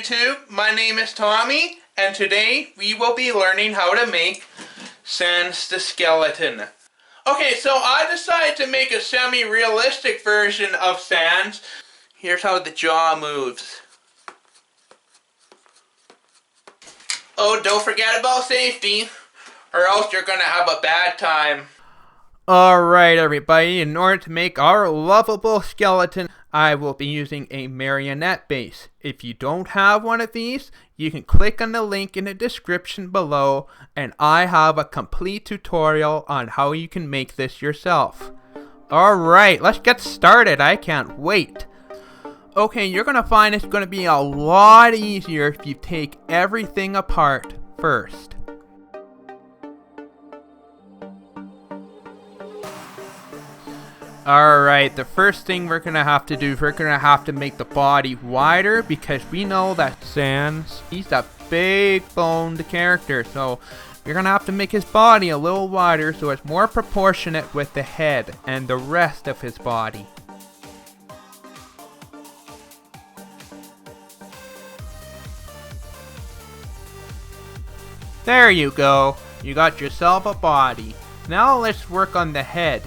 YouTube, my name is Tommy, and today we will be learning how to make Sans the Skeleton. Okay, so I decided to make a semi-realistic version of Sans. Here's how the jaw moves. Oh, don't forget about safety, or else you're gonna have a bad time. Alright everybody, in order to make our lovable skeleton, I will be using a Marionette base. If you don't have one of these, you can click on the link in the description below, and I have a complete tutorial on how you can make this yourself. Alright, let's get started. I can't wait. Okay, you're going to find it's going to be a lot easier if you take everything apart first. Alright, the first thing we're going to have to do is we're going to have to make the body wider, because we know that Sans, he's a big boned character, so you're going to have to make his body a little wider so it's more proportionate with the head and the rest of his body. There you go, you got yourself a body. Now let's work on the head.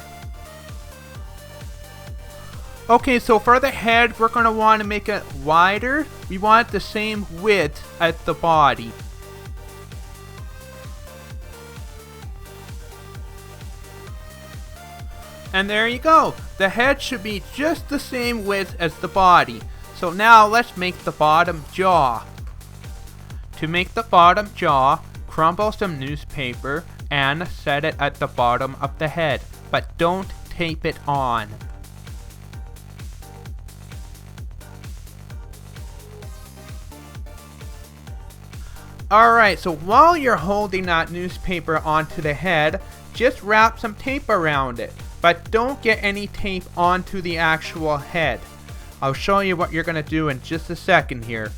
Okay, so for the head, we're going to want to make it wider. We want the same width as the body. And there you go. The head should be just the same width as the body. So now let's make the bottom jaw. To make the bottom jaw, crumple some newspaper and set it at the bottom of the head. But don't tape it on. Alright, so while you're holding that newspaper onto the head, just wrap some tape around it. But don't get any tape onto the actual head. I'll show you what you're going to do in just a second here.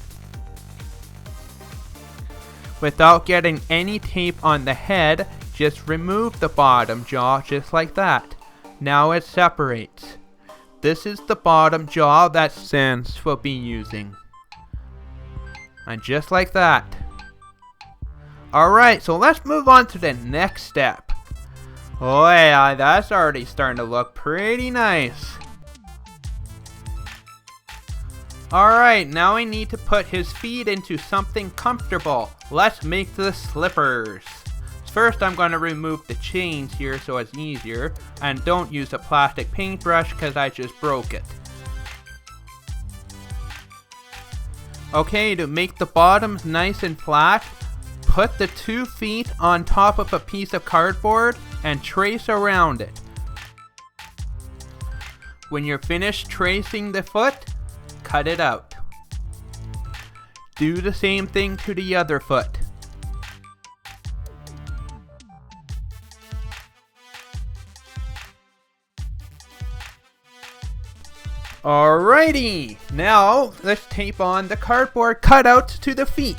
Without getting any tape on the head, just remove the bottom jaw just like that. Now it separates. This is the bottom jaw that Sans will be using. And just like that. Alright, so let's move on to the next step. Oh yeah, that's already starting to look pretty nice. Alright, now we need to put his feet into something comfortable. Let's make the slippers. First, I'm going to remove the chains here so it's easier. And don't use a plastic paintbrush because I just broke it. Okay, to make the bottoms nice and flat, put the 2 feet on top of a piece of cardboard and trace around it. When you're finished tracing the foot, cut it out. Do the same thing to the other foot. Alrighty, now let's tape on the cardboard cutouts to the feet.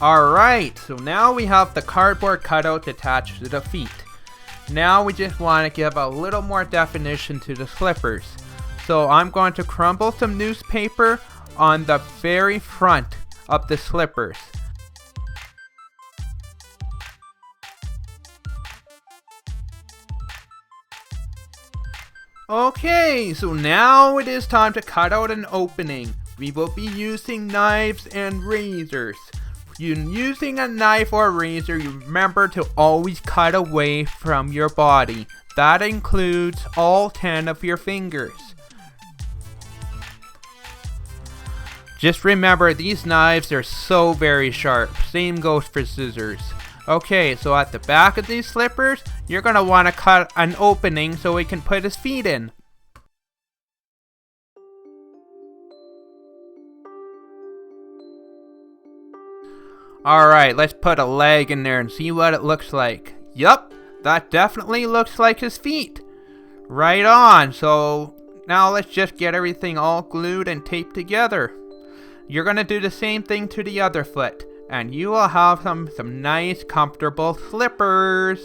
Alright, so now we have the cardboard cutout attached to the feet. Now we just want to give a little more definition to the slippers. So I'm going to crumble some newspaper on the very front of the slippers. Okay, so now it is time to cut out an opening. We will be using knives and razors. When using a knife or razor, you remember to always cut away from your body. That includes all 10 of your fingers. Just remember, these knives are so very sharp. Same goes for scissors. Okay, so at the back of these slippers, you're going to want to cut an opening so he can put his feet in. Alright, let's put a leg in there and see what it looks like. Yup, that definitely looks like his feet. Right on, so now let's just get everything all glued and taped together. You're going to do the same thing to the other foot, and you will have some nice comfortable slippers.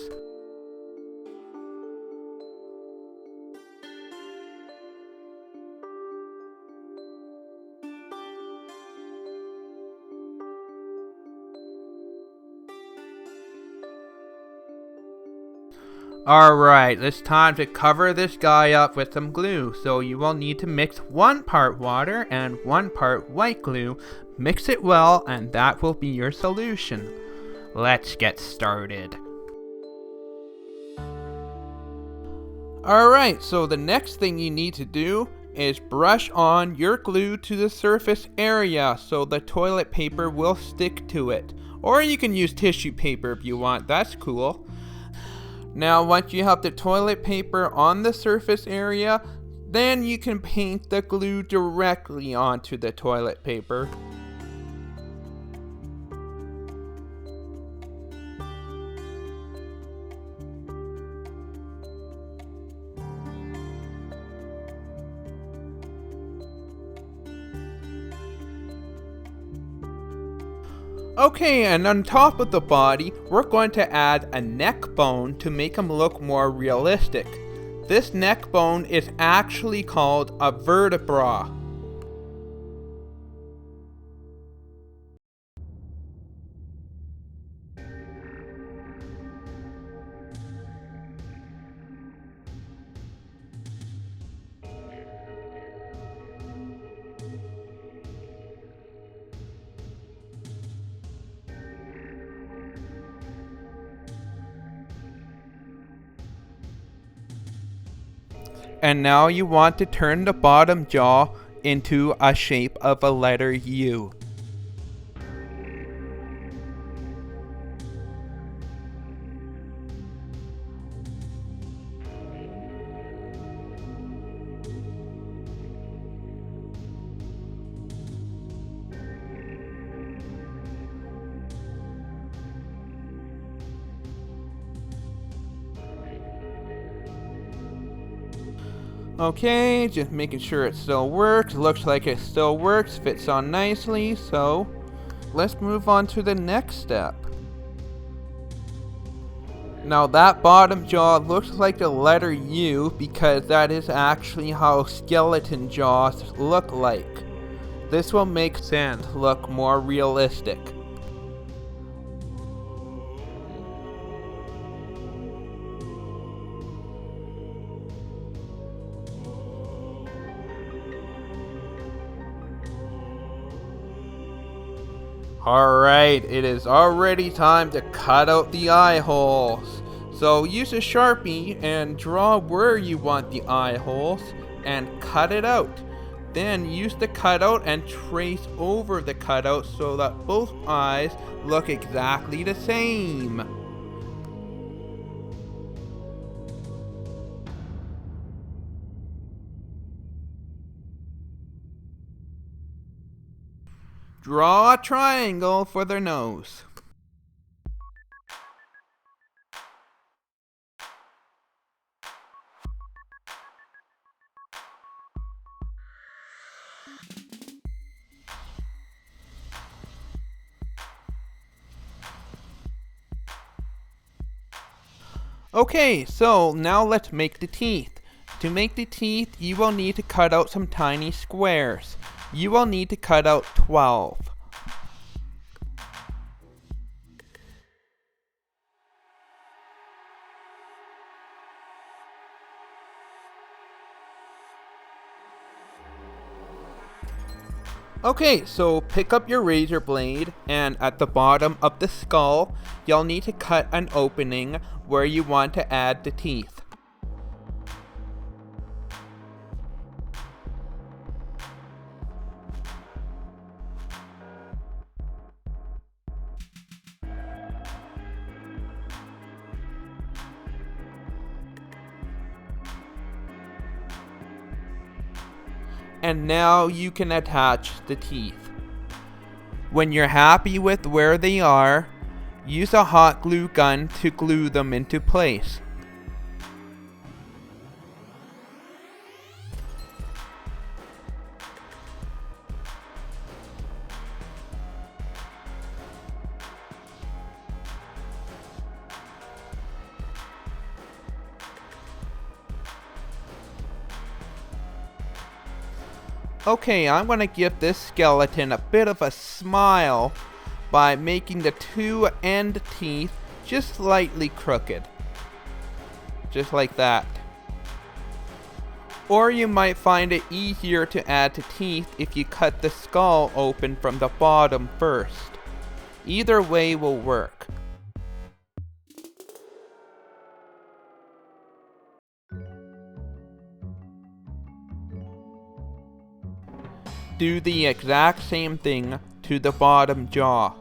Alright, it's time to cover this guy up with some glue. So you will need to mix 1 part water and 1 part white glue. Mix it well and that will be your solution. Let's get started. Alright, so the next thing you need to do is brush on your glue to the surface area so the toilet paper will stick to it. Or you can use tissue paper if you want, that's cool. Now once you have the toilet paper on the surface area, then you can paint the glue directly onto the toilet paper. Okay, and on top of the body, we're going to add a neck bone to make him look more realistic. This neck bone is actually called a vertebra. And now you want to turn the bottom jaw into a shape of a letter U. Okay, just making sure it still works. Looks like it still works, fits on nicely, so let's move on to the next step. Now that bottom jaw looks like the letter U because that is actually how skeleton jaws look like. This will make Sand look more realistic. Alright, it is already time to cut out the eye holes. So use a Sharpie and draw where you want the eye holes and cut it out. Then use the cutout and trace over the cutout so that both eyes look exactly the same. Draw a triangle for their nose. Okay, so now let's make the teeth. To make the teeth, you will need to cut out some tiny squares. You will need to cut out 12. Okay, so pick up your razor blade and at the bottom of the skull, you'll need to cut an opening where you want to add the teeth. And now you can attach the teeth. When you're happy with where they are, use a hot glue gun to glue them into place. Okay, I'm going to give this skeleton a bit of a smile by making the two end teeth just slightly crooked. Just like that. Or you might find it easier to add to teeth if you cut the skull open from the bottom first. Either way will work. Do the exact same thing to the bottom jaw.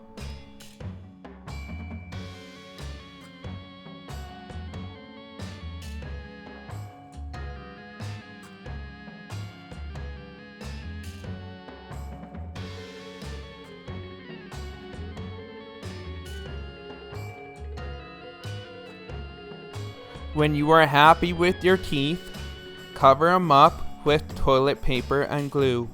When you are happy with your teeth, cover them up with toilet paper and glue.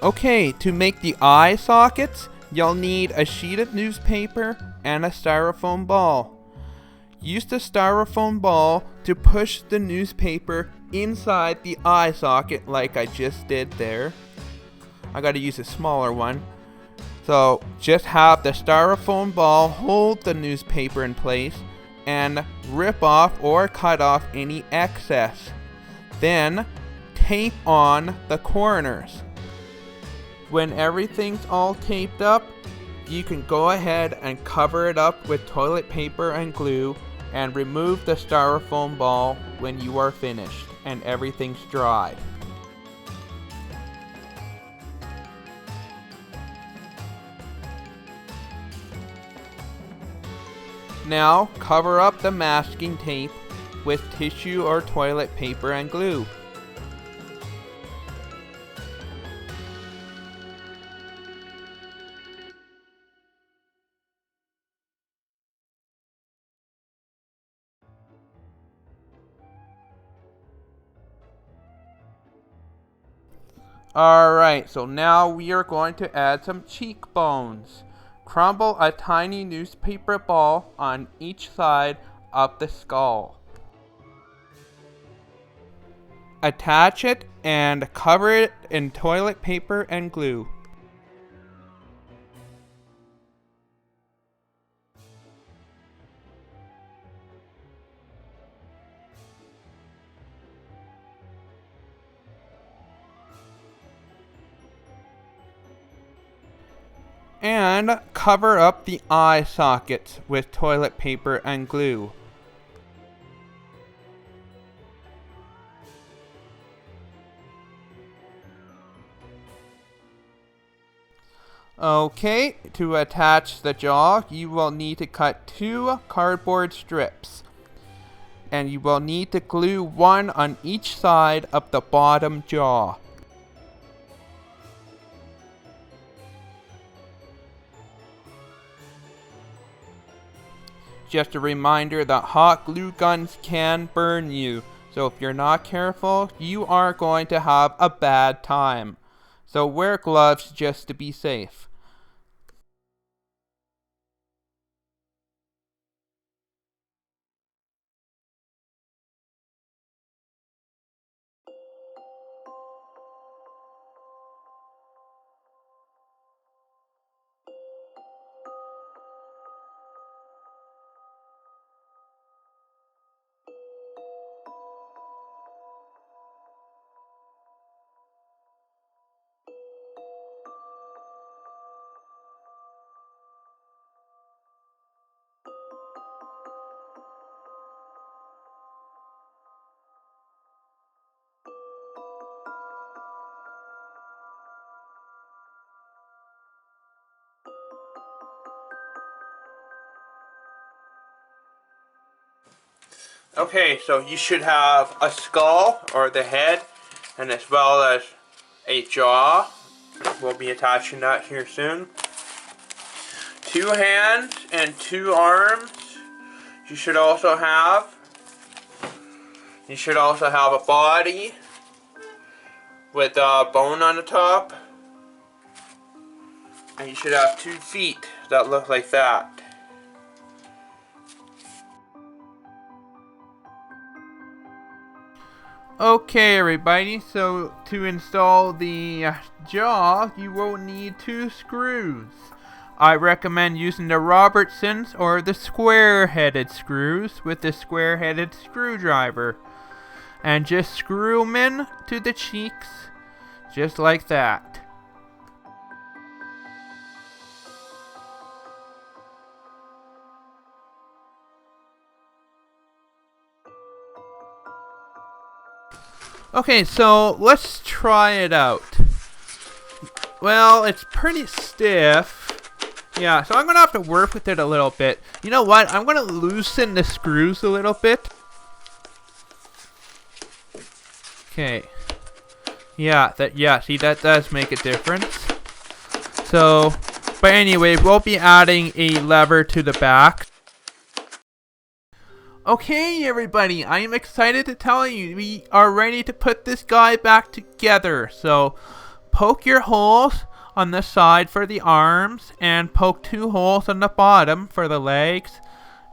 Okay, to make the eye sockets, you'll need a sheet of newspaper and a styrofoam ball. Use the styrofoam ball to push the newspaper inside the eye socket like I just did there. I gotta use a smaller one. So just have the styrofoam ball hold the newspaper in place and rip off or cut off any excess. Then tape on the corners. When everything's all taped up, you can go ahead and cover it up with toilet paper and glue and remove the styrofoam ball when you are finished and everything's dry. Now cover up the masking tape with tissue or toilet paper and glue. Alright, so now we are going to add some cheekbones. Crumble a tiny newspaper ball on each side of the skull. Attach it and cover it in toilet paper and glue. And cover up the eye sockets with toilet paper and glue. Okay, to attach the jaw, you will need to cut 2 cardboard strips. And you will need to glue one on each side of the bottom jaw. Just a reminder that hot glue guns can burn you, so if you're not careful, you are going to have a bad time. So wear gloves just to be safe. Okay, so you should have a skull or the head, and as well as a jaw. We'll be attaching that here soon. 2 hands and 2 arms. You should also have a body with a bone on the top. And you should have 2 feet that look like that. Okay, everybody, so to install the jaw, you will need 2 screws. I recommend using the Robertsons or the square-headed screws with the square-headed screwdriver. And just screw them in to the cheeks, just like that. Okay, so let's try it out. Well, it's pretty stiff. Yeah, so I'm going to have to work with it a little bit. You know what? I'm going to loosen the screws a little bit. Okay. Yeah, see, that does make a difference. So, but anyway, we'll be adding a lever to the back. Okay, everybody, I am excited to tell you we are ready to put this guy back together. So, poke your holes on the side for the arms, and poke 2 holes on the bottom for the legs,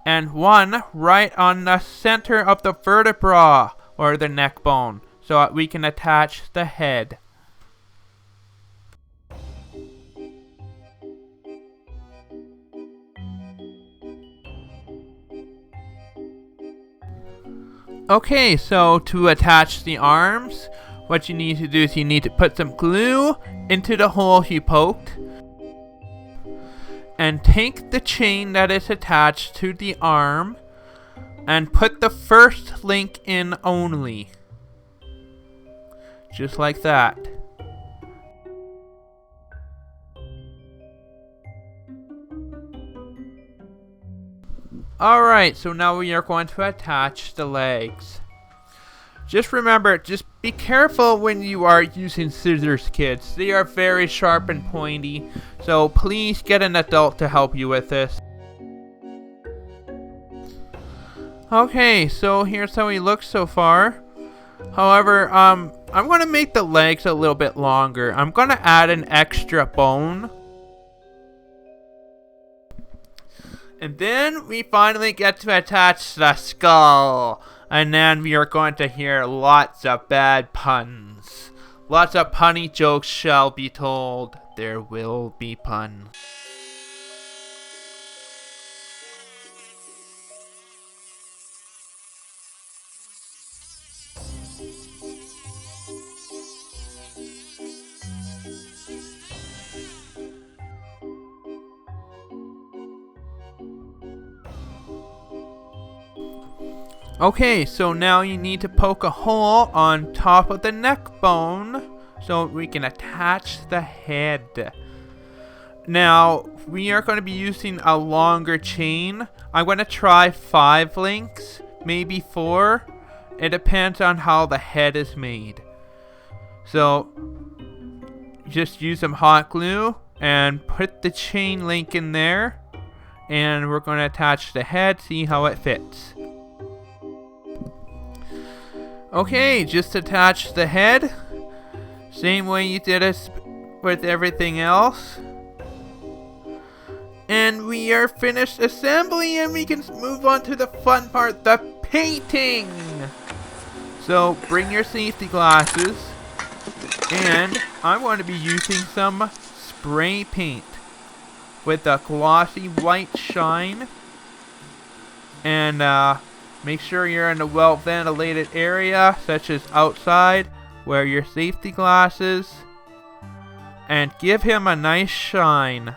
and 1 right on the center of the vertebra, or the neck bone, so that we can attach the head. Okay, so to attach the arms, what you need to do is you need to put some glue into the hole you poked, and take the chain that is attached to the arm and put the first link in only. Just like that. Alright, so now we are going to attach the legs. Just remember, just be careful when you are using scissors, kids. They are very sharp and pointy, so please get an adult to help you with this. Okay, so here's how he looks so far. However, I'm going to make the legs a little bit longer. I'm going to add an extra bone. And then we finally get to attach the skull. And then we are going to hear lots of bad puns. Lots of punny jokes shall be told. There will be puns. Okay, so now you need to poke a hole on top of the neck bone so we can attach the head. Now, we are going to be using a longer chain. I'm going to try 5 links, maybe 4. It depends on how the head is made. So, just use some hot glue and put the chain link in there. And we're going to attach the head, see how it fits. Okay, just attach the head. Same way you did it with everything else. And we are finished assembly, and we can move on to the fun part, the painting. So bring your safety glasses, and I'm going to be using some spray paint with a glossy white shine. And make sure you're in a well-ventilated area, such as outside. Wear your safety glasses. And give him a nice shine.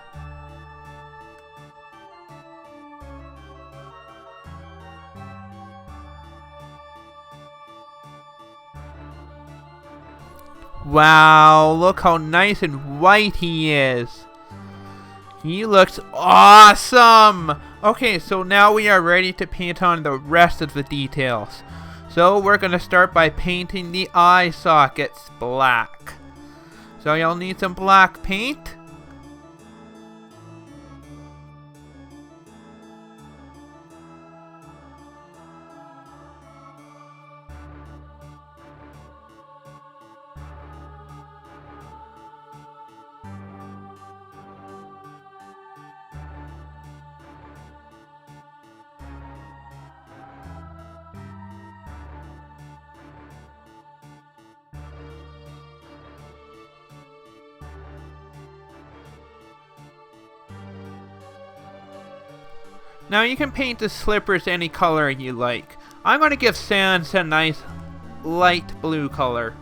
Wow, look how nice and white he is. He looks awesome! Okay, so now we are ready to paint on the rest of the details. So we're going to start by painting the eye sockets black. So you'll need some black paint. Now you can paint the slippers any color you like. I'm going to give Sans a nice light blue color.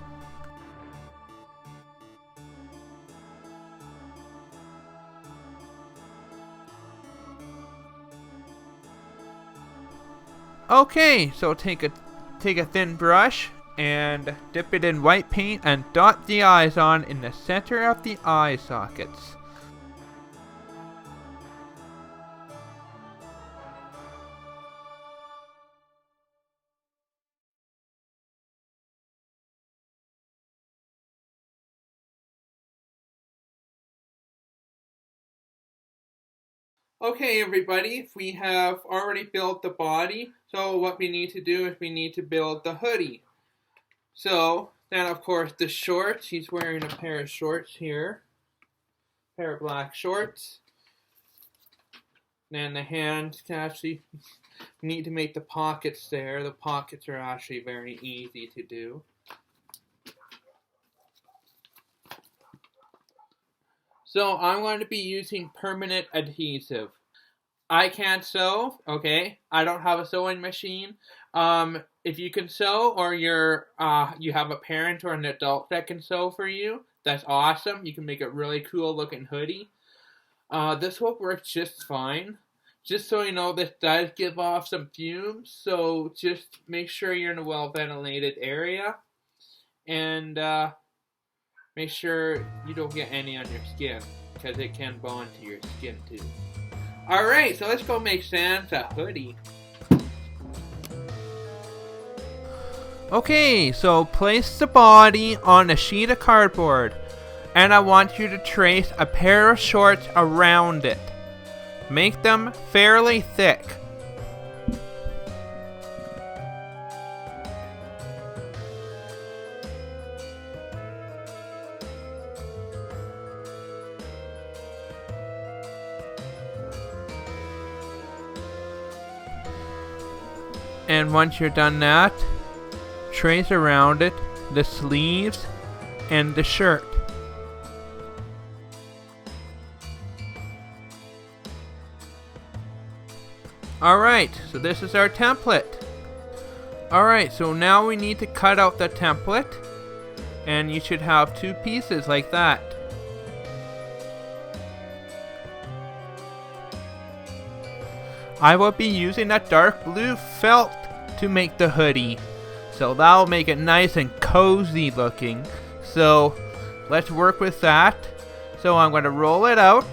Okay, so take a thin brush and dip it in white paint and dot the eyes on in the center of the eye sockets. Okay, everybody, we have already built the body, so what we need to do is we need to build the hoodie. So, then of course the shorts, he's wearing a pair of shorts here, pair of black shorts. Then the hands can actually, we need to make the pockets there. The pockets are actually very easy to do. So I'm going to be using permanent adhesive. I can't sew, okay? I don't have a sewing machine. If you can sew or you have a parent or an adult that can sew for you, that's awesome. You can make a really cool looking hoodie. This will work just fine. Just so you know, this does give off some fumes, so just make sure you're in a well ventilated area. And make sure you don't get any on your skin, because it can bond to your skin too. Alright, so let's go make Sans a hoodie. Okay, so place the body on a sheet of cardboard, and I want you to trace a pair of shorts around it. Make them fairly thick. And once you're done that, trace around it the sleeves and the shirt. Alright, so this is our template. Alright, so now we need to cut out the template, and you should have two pieces like that. I will be using a dark blue felt to make the hoodie, so that'll make it nice and cozy looking. So let's work with that. So I'm going to roll it out,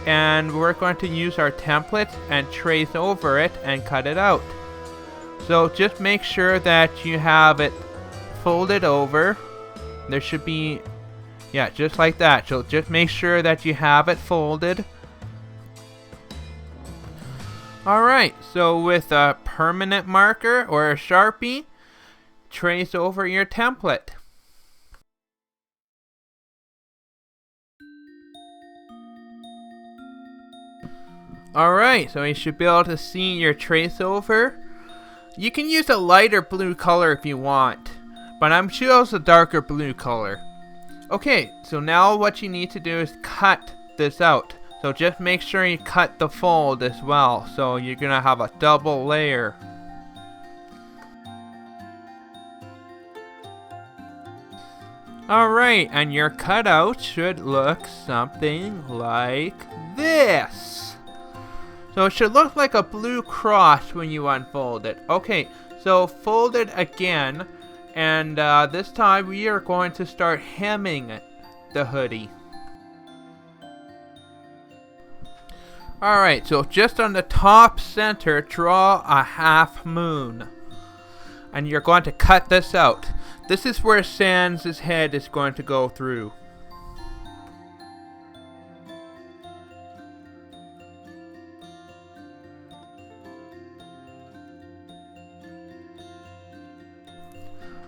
and we're going to use our template and trace over it and cut it out. So just make sure that you have it folded over. There should be, yeah, just like that. So just make sure that you have it folded. Alright, so with a permanent marker or a Sharpie, trace over your template. Alright, so you should be able to see your trace over. You can use a lighter blue color if you want, but I'm choosing a darker blue color. Okay, so now what you need to do is cut this out. So just make sure you cut the fold as well, so you're gonna have a double layer. Alright, and your cutout should look something like this. So it should look like a blue cross when you unfold it. Okay, so fold it again, and this time we are going to start hemming the hoodie. Alright, so just on the top center, draw a half moon. And you're going to cut this out. This is where Sans' head is going to go through.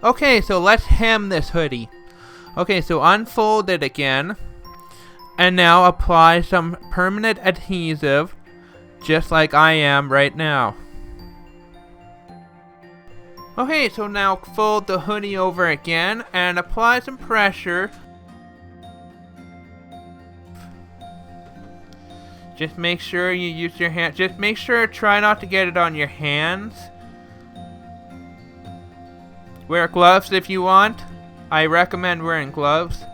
Okay, so let's hem this hoodie. Okay, so unfold it again. And now apply some permanent adhesive, just like I am right now. Okay, so now fold the hoodie over again and apply some pressure. Just make sure you use your hand. Just make sure, try not to get it on your hands. Wear gloves if you want. I recommend wearing gloves.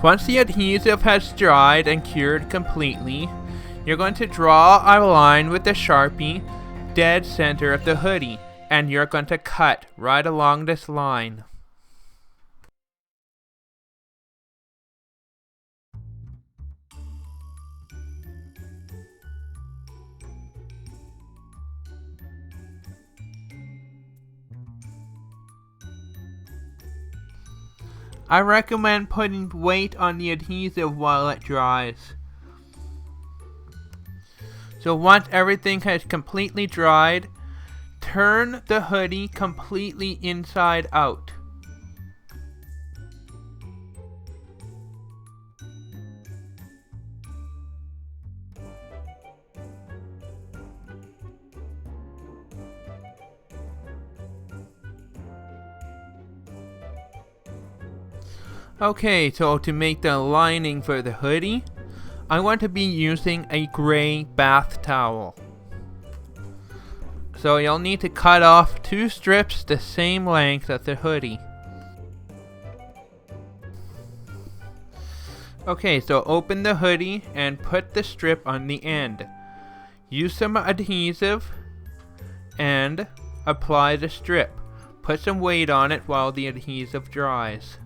Once the adhesive has dried and cured completely, you're going to draw a line with the Sharpie dead center of the hoodie, and you're going to cut right along this line. I recommend putting weight on the adhesive while it dries. So once everything has completely dried, turn the hoodie completely inside out. Okay, so to make the lining for the hoodie, I'm going to be using a gray bath towel. So you'll need to cut off 2 strips the same length as the hoodie. Okay, so open the hoodie and put the strip on the end. Use some adhesive and apply the strip. Put some weight on it while the adhesive dries.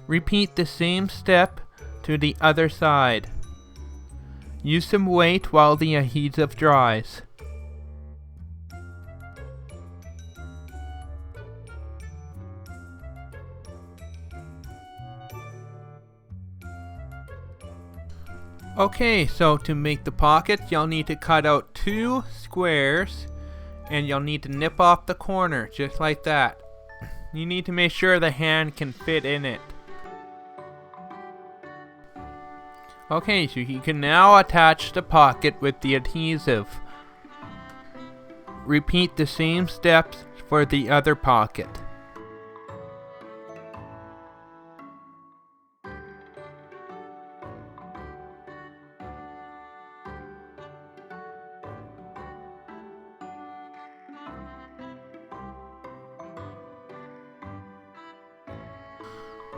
Repeat the same step to the other side. Use some weight while the adhesive dries. Okay, so to make the pockets, you'll need to cut out 2 squares and you'll need to nip off the corner just like that. You need to make sure the hand can fit in it. Okay, so you can now attach the pocket with the adhesive. Repeat the same steps for the other pocket.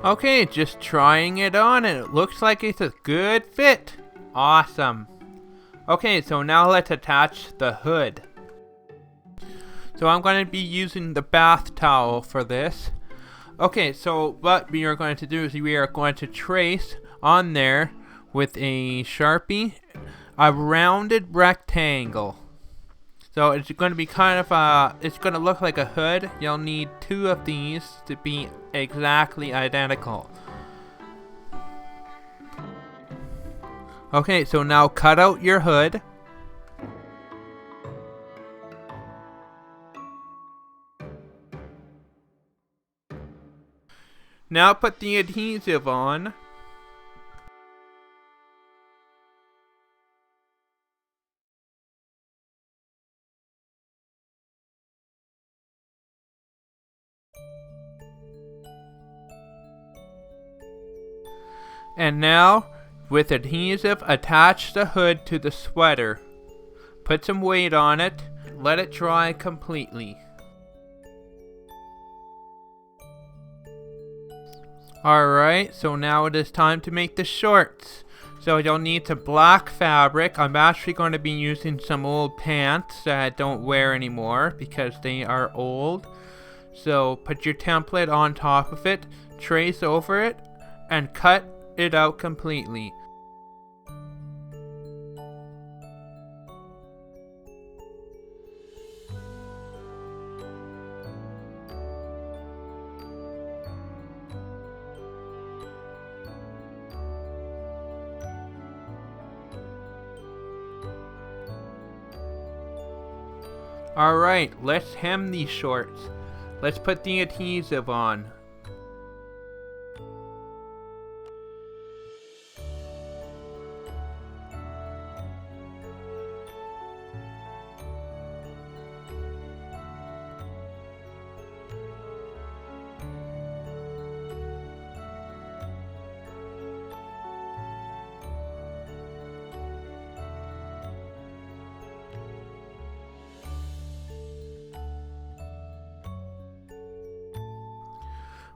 Okay, just trying it on and it looks like it's a good fit. Awesome. Okay, so now let's attach the hood. So I'm going to be using the bath towel for this. Okay, so what we are going to do is we are going to trace on there with a Sharpie a rounded rectangle. So it's going to be kind of it's going to look like a hood. You'll need 2 of these to be exactly identical. Okay, so now cut out your hood. Now put the adhesive on. And now, with adhesive, attach the hood to the sweater. Put some weight on it. Let it dry completely. Alright, so now it is time to make the shorts. So you'll need some black fabric. I'm actually going to be using some old pants that I don't wear anymore because they are old. So put your template on top of it, trace over it, and cut it out completely. Alright, let's hem these shorts. Let's put the adhesive on.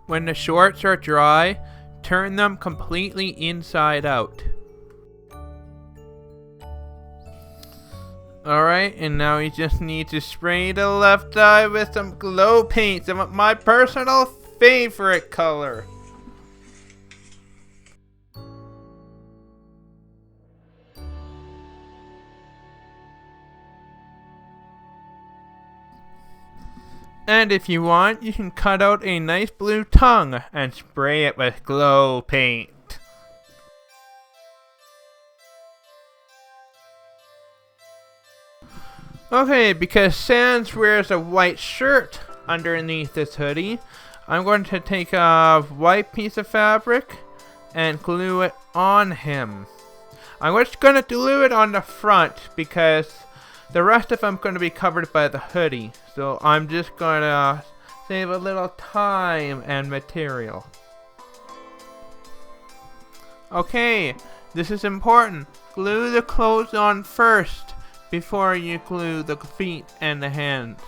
When the shorts are dry, turn them completely inside out. Alright, and now you just need to spray the left eye with some glow paint, some of my personal favorite color. And if you want, you can cut out a nice blue tongue and spray it with glow paint. Okay, because Sans wears a white shirt underneath this hoodie, I'm going to take a white piece of fabric and glue it on him. I'm just going to glue it on the front because the rest of them going to be covered by the hoodie. So I'm just going to save a little time and material. Okay, this is important. Glue the clothes on first before you glue the feet and the hands.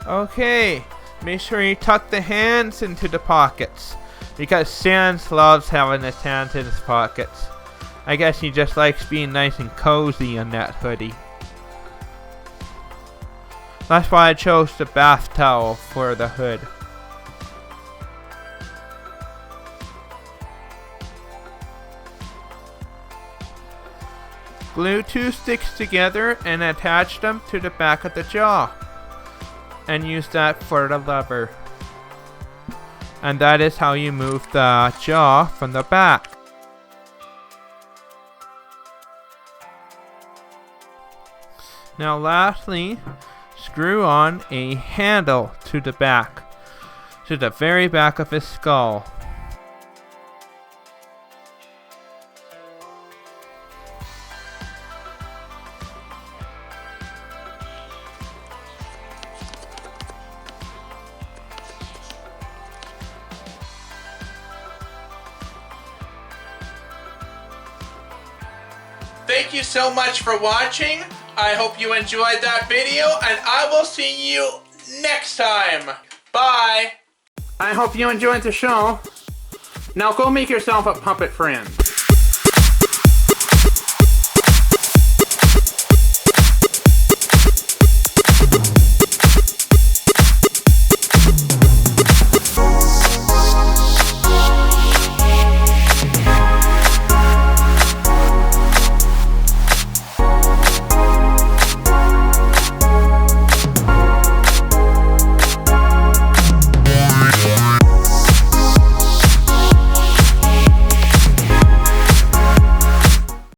Okay, make sure you tuck the hands into the pockets because Sans loves having his hands in his pockets. I guess he just likes being nice and cozy in that hoodie. That's why I chose the bath towel for the hood. Glue two sticks together and attach them to the back of the jaw. And use that for the lever. And that is how you move the jaw from the back. Now lastly, screw on a handle to the back, to the very back of his skull. Thank you so much for watching. I hope you enjoyed that video, and I will see you next time. Bye. I hope you enjoyed the show. Now go make yourself a puppet friend.